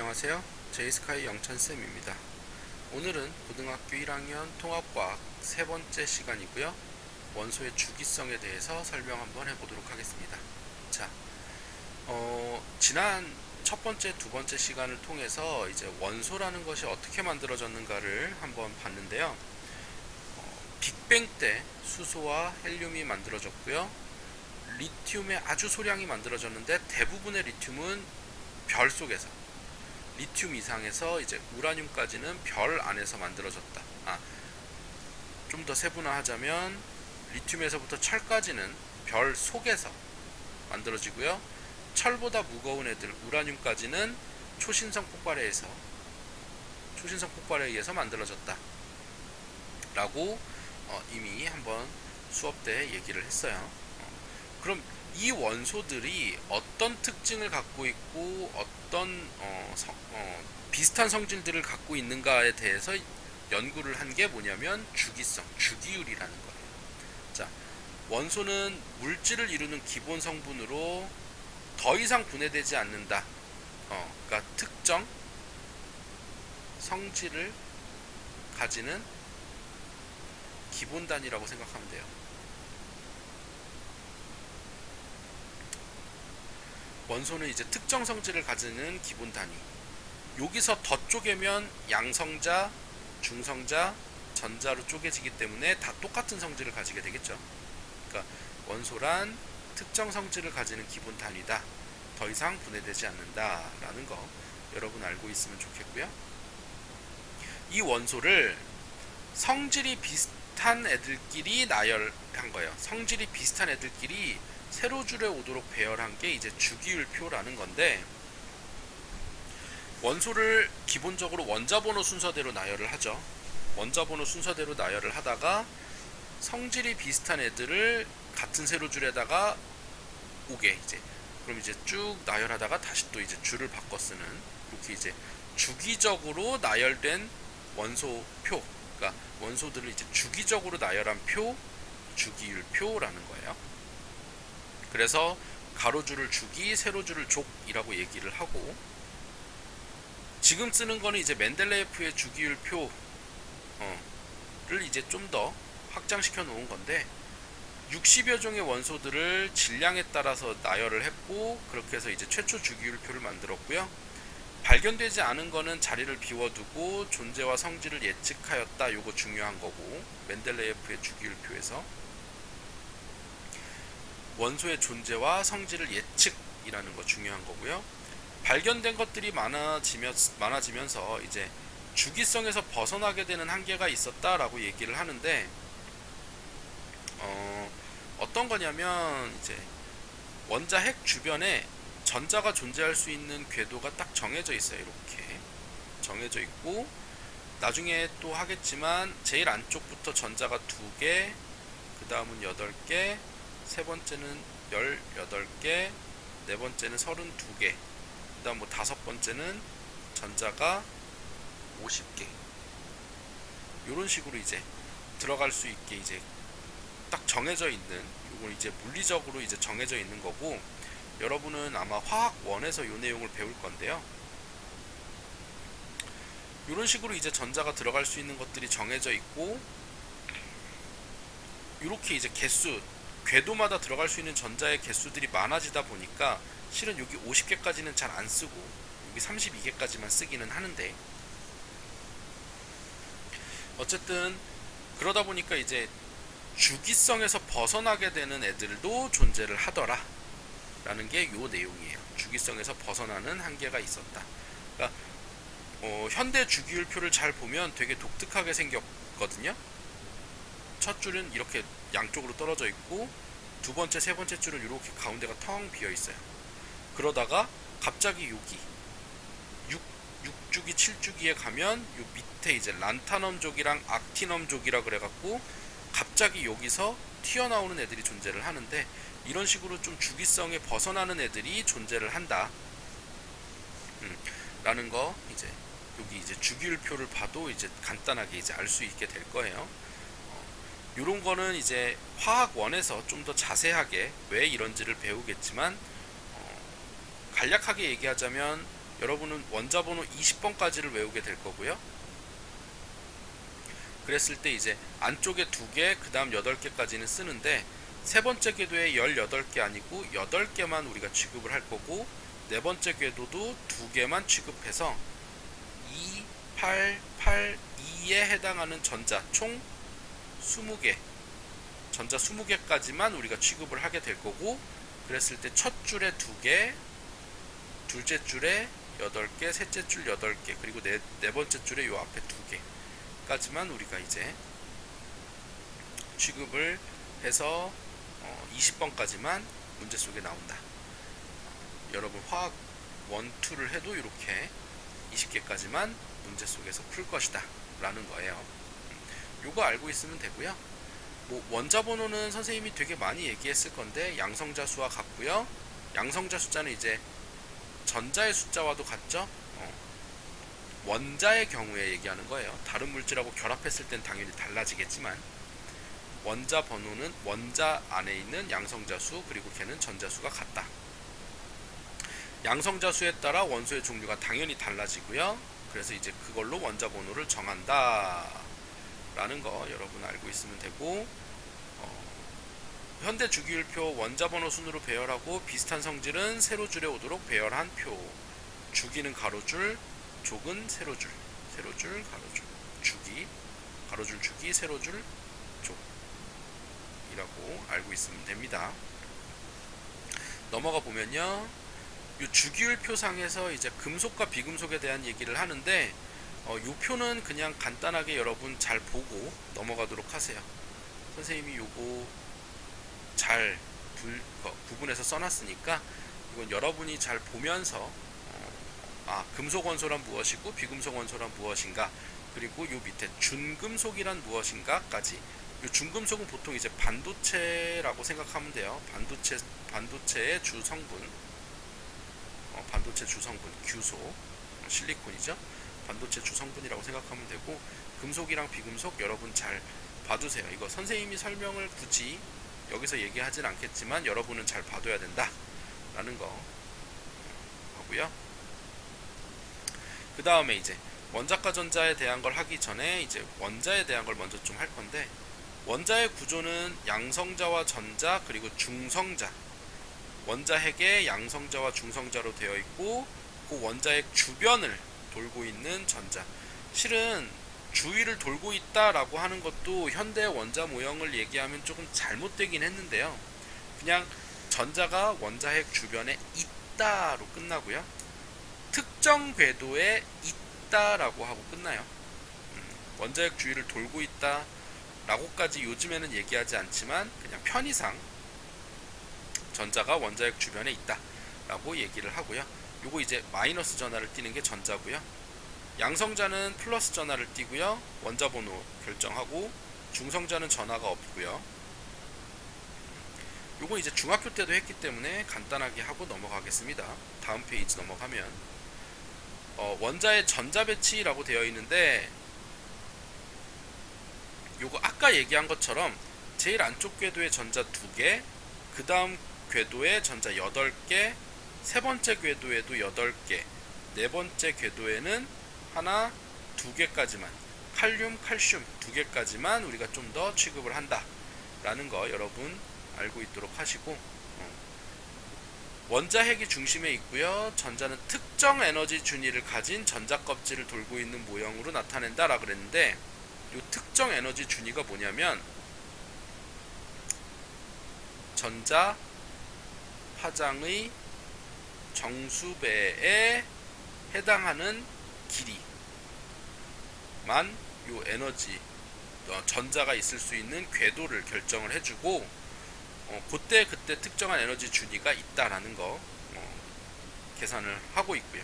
안녕하세요. 제이스카이 영찬쌤입니다. 오늘은 고등학교 1학년 통합과학 세 번째 시간이고요. 원소의 주기성에 대해서 설명 한번 해보도록 하겠습니다. 자, 지난 첫 번째, 두 번째 시간을 통해서 이제 원소라는 것이 어떻게 만들어졌는가를 한번 봤는데요. 빅뱅 때 수소와 헬륨이 만들어졌고요. 리튬의 아주 소량이 만들어졌는데 대부분의 리튬은 별 속에서, 리튬 이상에서 이제 우라늄까지는 별 안에서 만들어졌다. 좀 더 세분화하자면 리튬에서부터 철까지는 별 속에서 만들어지고요. 철보다 무거운 애들 우라늄까지는 초신성 폭발에 의해서 만들어졌다 라고 이미 한번 수업 때 얘기를 했어요. 그럼 이 원소들이 어떤 특징을 갖고 있고 어떤 비슷한 성질들을 갖고 있는가에 대해서 연구를 한 게 뭐냐면 주기성, 주기율이라는 거예요. 자, 원소는 물질을 이루는 기본 성분으로 더 이상 분해되지 않는다. 그러니까 특정 성질을 가지는 기본 단위라고 생각하면 돼요. 원소는 이제 특정 성질을 가지는 기본 단위. 여기서 더 쪼개면 양성자, 중성자, 전자로 쪼개지기 때문에 다 똑같은 성질을 가지게 되겠죠. 그러니까 원소란 특정 성질을 가지는 기본 단위다. 더 이상 분해되지 않는다라는 거 여러분 알고 있으면 좋겠고요. 이 원소를 성질이 비슷한 애들끼리 나열한 거예요. 성질이 비슷한 애들끼리 세로줄에 오도록 배열한 게 이제 주기율표라는 건데, 원소를 기본적으로 원자번호 순서대로 나열을 하죠. 원자번호 순서대로 나열을 하다가 성질이 비슷한 애들을 같은 세로줄에다가 오게 그럼 이제 쭉 나열하다가 다시 또 이제 줄을 바꿔 쓰는, 이렇게 이제 주기적으로 나열된 원소표, 그러니까 원소들을 이제 주기적으로 나열한 표, 주기율표라는 거예요. 그래서 가로줄을 주기, 세로줄을 족이라고 얘기를 하고, 지금 쓰는 거는 이제 멘델레예프의 주기율표를 이제 좀 더 확장시켜 놓은 건데, 60여 종의 원소들을 질량에 따라서 나열을 했고, 그렇게 해서 이제 최초 주기율표를 만들었고요. 발견되지 않은 거는 자리를 비워두고 존재와 성질을 예측하였다. 요거 중요한 거고, 멘델레예프의 주기율표에서 원소의 존재와 성질을 예측이라는 거 중요한 거고요. 발견된 것들이 많아지면서 이제 주기성에서 벗어나게 되는 한계가 있었다라고 얘기를 하는데, 어떤 거냐면 이제 원자 핵 주변에 전자가 존재할 수 있는 궤도가 딱 정해져 있어요. 이렇게 정해져 있고, 나중에 또 하겠지만 제일 안쪽부터 전자가 2개, 그 다음은 8개, 세 번째는 18개, 네 번째는 32개, 그 다음 뭐 다섯 번째는 전자가 50개, 이런 식으로 이제 들어갈 수 있게 이제 딱 정해져 있는, 이건 이제 물리적으로 이제 정해져 있는 거고, 여러분은 아마 화학원에서 이 내용을 배울 건데요. 이런 식으로 이제 전자가 들어갈 수 있는 것들이 정해져 있고, 이렇게 이제 개수, 궤도마다 들어갈 수 있는 전자의 개수들이 많아지다 보니까 실은 여기 50개까지는 잘 안 쓰고 여기 32개까지만 쓰기는 하는데, 어쨌든 그러다 보니까 이제 주기성에서 벗어나게 되는 애들도 존재를 하더라 라는 게 요 내용이에요. 주기성에서 벗어나는 한계가 있었다. 그러니까 현대 주기율표를 잘 보면 되게 독특하게 생겼거든요. 첫 줄은 이렇게 양쪽으로 떨어져 있고, 두 번째, 세 번째 줄은 이렇게 가운데가 텅 비어 있어요. 그러다가 갑자기 여기 6주기, 7주기에 가면 요 밑에 이제 란타넘족이랑 악티넘족이라 그래갖고 갑자기 여기서 튀어나오는 애들이 존재를 하는데, 이런 식으로 좀 주기성에 벗어나는 애들이 존재를 한다 라는 거, 이제 여기 이제 주기율표를 봐도 이제 간단하게 이제 알 수 있게 될 거예요. 이런 거는 이제 화학원에서 좀 더 자세하게 왜 이런지를 배우겠지만, 간략하게 얘기하자면 여러분은 원자 번호 20번까지를 외우게 될 거고요. 그랬을 때 이제 안쪽에 2개, 그 다음 8개까지는 쓰는데 세 번째 궤도에 18개 아니고 8개만 우리가 취급을 할 거고 네 번째 궤도도 2개만 취급해서 2, 8, 8, 2에 해당하는 전자 총 20개, 전자 20개까지만 우리가 취급을 하게 될 거고, 그랬을 때 첫 줄에 2개, 둘째 줄에 8개, 셋째 줄 8개, 그리고 네 번째 줄에 요 앞에 2개까지만 우리가 이제 취급을 해서 20번까지만 문제 속에 나온다. 여러분 화학 1, 2를 해도 이렇게 20개까지만 문제 속에서 풀 것이다 라는 거예요. 요거 알고 있으면 되고요. 뭐 원자 번호는 선생님이 되게 많이 얘기했을 건데 양성자 수와 같고요. 양성자 숫자는 이제 전자의 숫자와도 같죠. 원자의 경우에 얘기하는 거예요. 다른 물질하고 결합했을 땐 당연히 달라지겠지만 원자 번호는 원자 안에 있는 양성자 수 그리고 걔는 전자 수가 같다. 양성자 수에 따라 원소의 종류가 당연히 달라지고요. 그래서 이제 그걸로 원자 번호를 정한다 라는 거 여러분 알고 있으면 되고, 현대 주기율표 원자 번호 순으로 배열하고 비슷한 성질은 세로줄에 오도록 배열한 표. 주기는 가로줄, 족은 세로줄, 세로줄, 가로줄, 주기, 가로줄, 주기, 세로줄, 족이라고 알고 있으면 됩니다. 넘어가 보면요, 이 주기율표 상에서 이제 금속과 비금속에 대한 얘기를 하는데 이 표는 그냥 간단하게 여러분 잘 보고 넘어가도록 하세요. 선생님이 요거 잘 구분해서 써놨으니까 이건 여러분이 잘 보면서 금속 원소란 무엇이고 비금속 원소란 무엇인가, 그리고 요 밑에 준금속이란 무엇인가까지. 요 준금속은 보통 이제 반도체라고 생각하면 돼요. 반도체의 주성분, 반도체 주성분, 규소, 실리콘이죠. 반도체 주성분이라고 생각하면 되고, 금속이랑 비금속 여러분 잘 봐두세요. 이거 선생님이 설명을 굳이 여기서 얘기하진 않겠지만 여러분은 잘 봐둬야 된다 라는 거 하고요. 그 다음에 이제 원자과 전자에 대한 걸 하기 전에 이제 원자에 대한 걸 먼저 좀 할 건데, 원자의 구조는 양성자와 전자 그리고 중성자, 원자핵의 양성자와 중성자로 되어 있고, 그 원자핵 주변을 돌고 있는 전자, 실은 주위를 돌고 있다라고 하는 것도 현대 원자 모형을 얘기하면 조금 잘못되긴 했는데요. 그냥 전자가 원자핵 주변에 있다로 끝나고요. 특정 궤도에 있다라고 하고 끝나요. 원자핵 주위를 돌고 있다라고까지 요즘에는 얘기하지 않지만 그냥 편의상 전자가 원자핵 주변에 있다라고 얘기를 하고요. 요거 이제 마이너스 전하를 띄는 게 전자고요. 양성자는 플러스 전하를 띄고요. 원자 번호 결정하고, 중성자는 전하가 없고요. 요거 이제 중학교 때도 했기 때문에 간단하게 하고 넘어가겠습니다. 다음 페이지 넘어가면 원자의 전자 배치라고 되어 있는데, 요거 아까 얘기한 것처럼 제일 안쪽 궤도에 전자 2개, 그 다음 궤도에 전자 8개, 세 번째 궤도에도 8개, 네 번째 궤도에는 하나, 2개까지만, 칼륨, 칼슘 2개까지만 우리가 좀 더 취급을 한다 라는 거 여러분 알고 있도록 하시고, 원자핵이 중심에 있고요. 전자는 특정 에너지 준위를 가진 전자 껍질을 돌고 있는 모형으로 나타낸다 라 그랬는데, 이 특정 에너지 준위가 뭐냐면 전자 파장의 정수배에 해당하는 길이만 요 에너지 전자가 있을 수 있는 궤도를 결정을 해주고, 그때 특정한 에너지 준위가 있다라는 거 계산을 하고 있고요.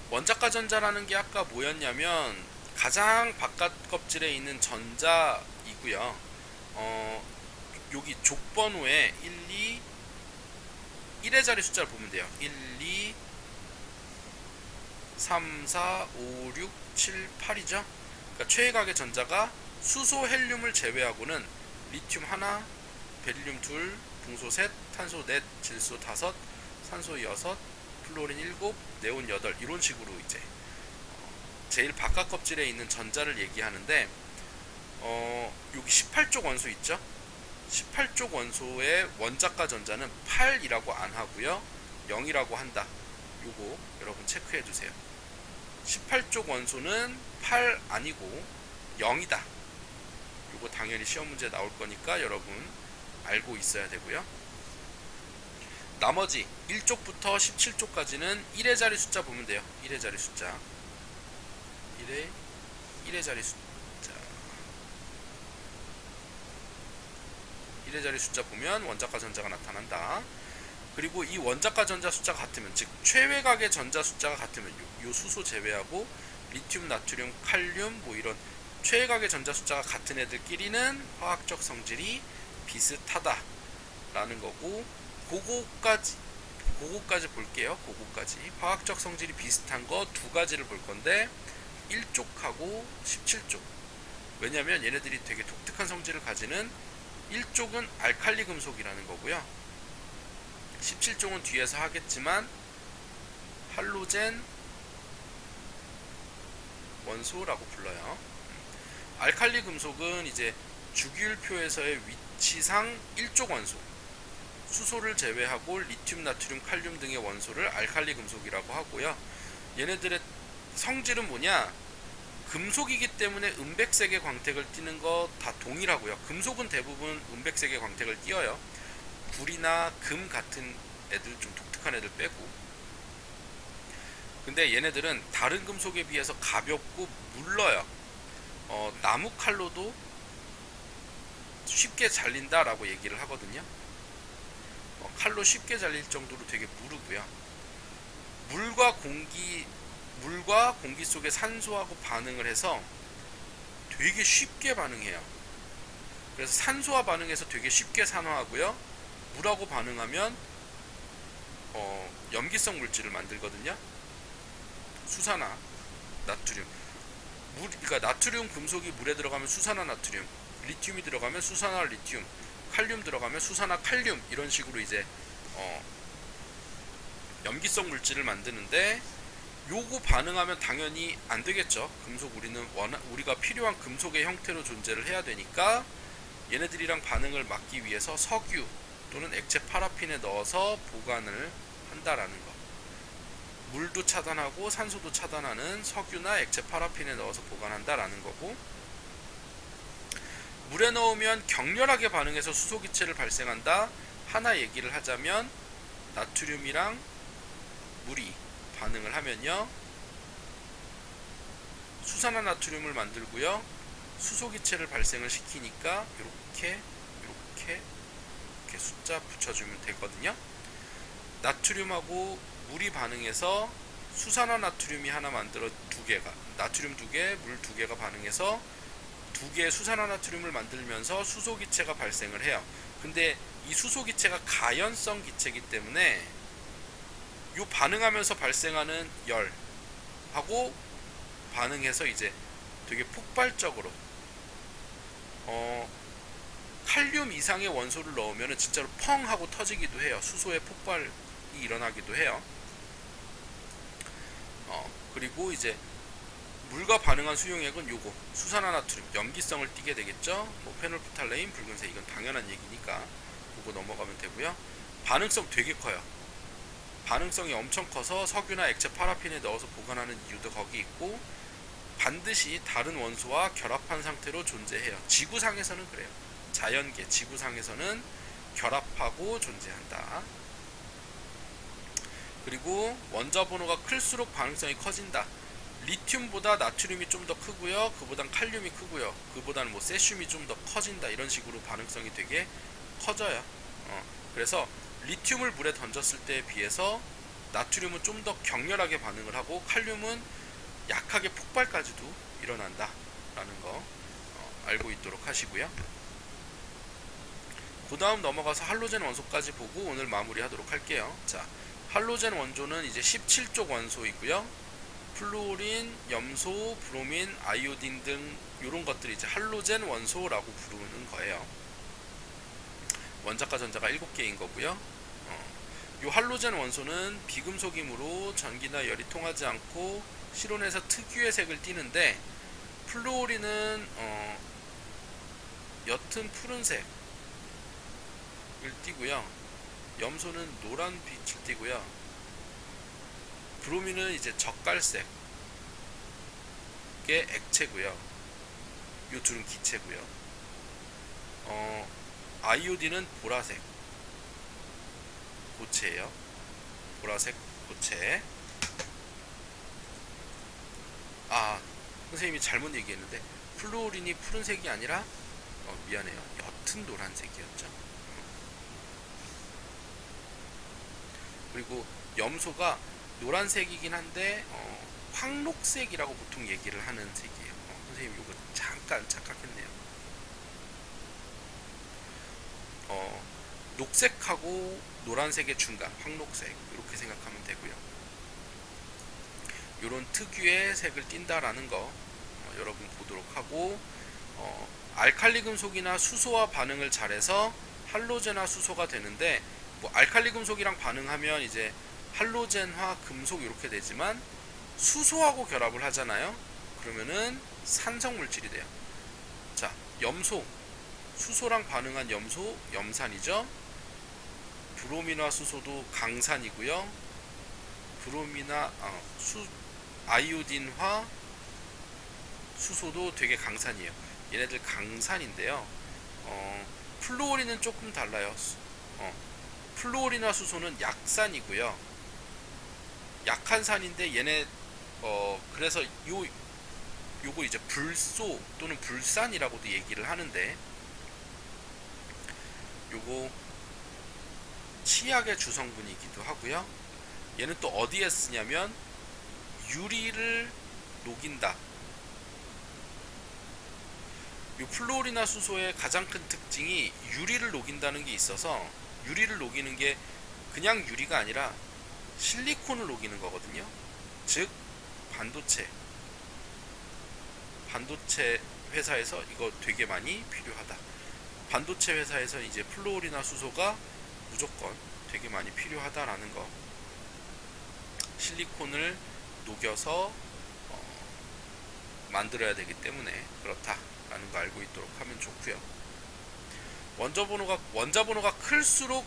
원자과 전자라는 게 아까 뭐였냐면 가장 바깥 껍질에 있는 전자이고요. 여기 족번호에 1의 자리 숫자를 보면 돼요. 1, 2, 3, 4, 5, 6, 7, 8이죠. 그러니까 최애각의 전자가 수소, 헬륨을 제외하고는 리튬 하나, 베릴륨 둘, 붕소 셋, 탄소 넷, 질소 다섯, 산소 여섯, 플루오린 7, 네온 8 이런 식으로 이제 제일 바깥 껍질에 있는 전자를 얘기하는데 여기 18쪽 원소 있죠? 18쪽 원소의 원자가 전자는 8이라고 안 하고요 0이라고 한다. 요거 여러분 체크해 주세요. 18쪽 원소는 8 아니고 0이다. 요거 당연히 시험 문제 나올 거니까 여러분 알고 있어야 되고요. 나머지 1쪽부터 17쪽까지는 1의 자리 숫자 보면 돼요. 1의 자리 숫자 1의 자리 숫자 1의 자리 숫자 보면 원자과 전자가 나타난다. 그리고 이 원자과 전자 숫자가 같으면, 즉 최외각의 전자 숫자가 같으면 요 수소 제외하고 리튬, 나트륨, 칼륨 뭐 이런 최외각의 전자 숫자가 같은 애들끼리는 화학적 성질이 비슷하다 라는 거고, 그거까지 볼게요. 그거까지 화학적 성질이 비슷한 거 두 가지를 볼 건데 1쪽하고 17쪽. 왜냐면 얘네들이 되게 독특한 성질을 가지는 1쪽은 알칼리 금속이라는 거고요. 17쪽은 뒤에서 하겠지만 할로젠 원소라고 불러요. 알칼리 금속은 이제 주기율표에서의 위치상 1쪽 원소, 수소를 제외하고 리튬, 나트륨, 칼륨 등의 원소를 알칼리 금속이라고 하고요. 얘네들의 성질은 뭐냐? 금속이기 때문에 은백색의 광택을 띠는 거 다 동일하고요. 금속은 대부분 은백색의 광택을 띄어요. 불이나 금 같은 애들, 좀 독특한 애들 빼고. 근데 얘네들은 다른 금속에 비해서 가볍고 물러요. 나무 칼로도 쉽게 잘린다 라고 얘기를 하거든요. 칼로 쉽게 잘릴 정도로 되게 무르고요. 물과 공기 속의 산소하고 반응을 해서 되게 쉽게 반응해요. 그래서 산소와 반응해서 되게 쉽게 산화하고요. 물하고 반응하면 염기성 물질을 만들거든요. 수산화, 나트륨. 그러니까 나트륨 금속이 물에 들어가면 수산화 나트륨, 리튬이 들어가면 수산화 리튬, 칼륨 들어가면 수산화 칼륨, 이런 식으로 이제 염기성 물질을 만드는데, 요거 반응하면 당연히 안 되겠죠. 금속, 우리가 필요한 금속의 형태로 존재를 해야 되니까 얘네들이랑 반응을 막기 위해서 석유 또는 액체 파라핀에 넣어서 보관을 한다라는 거. 물도 차단하고 산소도 차단하는 석유나 액체 파라핀에 넣어서 보관한다라는 거고, 물에 넣으면 격렬하게 반응해서 수소기체를 발생한다. 하나 얘기를 하자면 나트륨이랑 물이 반응을 하면요 수산화 나트륨을 만들고요 수소기체를 발생을 시키니까 이렇게 숫자 붙여주면 되거든요. 나트륨하고 물이 반응해서 수산화 나트륨이 하나 만들어 나트륨 2개, 물 2개가 반응해서 2개의 수산화 나트륨을 만들면서 수소기체가 발생을 해요. 근데 이 수소기체가 가연성 기체이기 때문에 요 반응하면서 발생하는 열하고 반응해서 이제 되게 폭발적으로 칼륨 이상의 원소를 넣으면 진짜로 펑 하고 터지기도 해요. 수소의 폭발이 일어나기도 해요. 그리고 이제 물과 반응한 수용액은 요거 수산화 나트륨, 염기성을 띠게 되겠죠. 뭐 페놀프탈레인, 붉은색, 이건 당연한 얘기니까 그거 넘어가면 되고요. 반응성 되게 커요. 반응성이 엄청 커서 석유나 액체 파라핀에 넣어서 보관하는 이유도 거기 있고, 반드시 다른 원소와 결합한 상태로 존재해요. 지구상에서는 그래요. 자연계 지구상에서는 결합하고 존재한다. 그리고 원자 번호가 클수록 반응성이 커진다. 리튬보다 나트륨이 좀 더 크고요, 그보단 칼륨이 크고요, 그보다는 뭐 세슘이 좀 더 커진다. 이런 식으로 반응성이 되게 커져요. 그래서 리튬을 물에 던졌을 때에 비해서 나트륨은 좀 더 격렬하게 반응을 하고 칼륨은 약하게 폭발까지도 일어난다 라는 거 알고 있도록 하시고요. 그 다음 넘어가서 할로젠 원소까지 보고 오늘 마무리 하도록 할게요. 자, 할로젠 원소는 이제 17쪽 원소이고요. 플루오린, 염소, 브로민, 아이오딘 등 이런 것들이 이제 할로젠 원소라고 부르는 거예요. 원자과 전자가 7개인 거고요. 이 할로젠 원소는 비금속이므로 전기나 열이 통하지 않고 실온에서 특유의 색을 띠는데, 플루오린은 옅은 푸른색을 띠고요. 염소는 노란 빛을 띠고요. 브로민은 이제 젓갈색의 액체고요. 이 둘은 기체고요. 아이오딘은 보라색 고체예요. 보라색 고체. 선생님이 잘못 얘기했는데 플루오린이 푸른색이 아니라 미안해요. 옅은 노란색이었죠. 그리고 염소가 노란색이긴 한데 황록색이라고 보통 얘기를 하는 색이에요. 선생님 이거 잠깐 착각했네요. 녹색하고 노란색의 중간, 황록색 이렇게 생각하면 되고요. 이런 특유의 색을 띈다라는 거 여러분 보도록 하고, 알칼리 금속이나 수소와 반응을 잘해서 할로젠화 수소가 되는데, 뭐 알칼리 금속이랑 반응하면 이제 할로젠화 금속 이렇게 되지만 수소하고 결합을 하잖아요. 그러면은 산성 물질이 돼요. 자, 염소, 수소랑 반응한 염소, 염산이죠. 브로민화 수소도 강산이고요. 브로민화 아이오딘화 수소도 되게 강산이에요. 얘네들 강산인데요. 플루오린은 조금 달라요. 플루오린화 수소는 약산이고요. 약한 산인데 얘네 그래서 요거 이제 불소 또는 불산이라고도 얘기를 하는데, 요거 치약의 주성분이기도 하고요. 얘는 또 어디에 쓰냐면 유리를 녹인다. 이 플루오린화 수소의 가장 큰 특징이 유리를 녹인다는 게 있어서, 유리를 녹이는 게 그냥 유리가 아니라 실리콘을 녹이는 거거든요. 즉 반도체 회사에서 이거 되게 많이 필요하다. 반도체 회사에서 이제 플루오린화 수소가 무조건 되게 많이 필요하다라는 거, 실리콘을 녹여서 만들어야 되기 때문에 그렇다라는 거 알고 있도록 하면 좋고요. 원자 번호가 클수록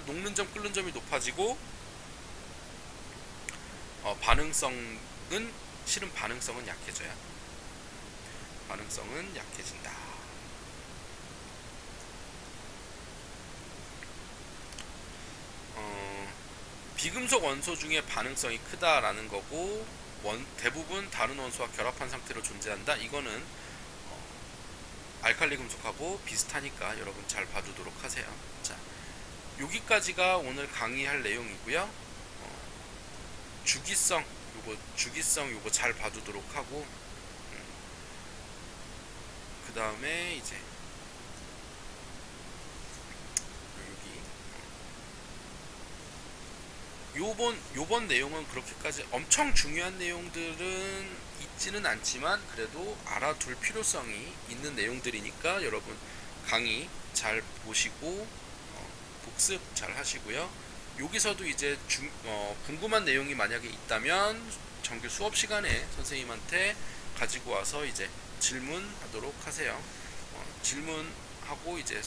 녹는 점, 끓는 점이 높아지고, 실은 반응성은 약해져요. 반응성은 약해진다. 비금속 원소 중에 반응성이 크다라는 거고, 대부분 다른 원소와 결합한 상태로 존재한다. 이거는 알칼리 금속하고 비슷하니까 여러분 잘 봐두도록 하세요. 자, 여기까지가 오늘 강의할 내용이고요. 주기성 요거 잘 봐두도록 하고, 그 다음에 이제 요번 내용은 그렇게까지 엄청 중요한 내용들은 있지는 않지만 그래도 알아둘 필요성이 있는 내용들이니까 여러분 강의 잘 보시고 복습 잘 하시고요. 여기서도 이제 궁금한 내용이 만약에 있다면 정규 수업 시간에 선생님한테 가지고 와서 이제 질문하도록 하세요. 질문하고 이제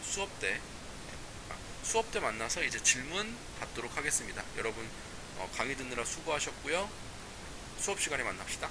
수업 때 만나서 이제 질문 받도록 하겠습니다. 여러분 강의 듣느라 수고하셨고요. 수업 시간에 만납시다.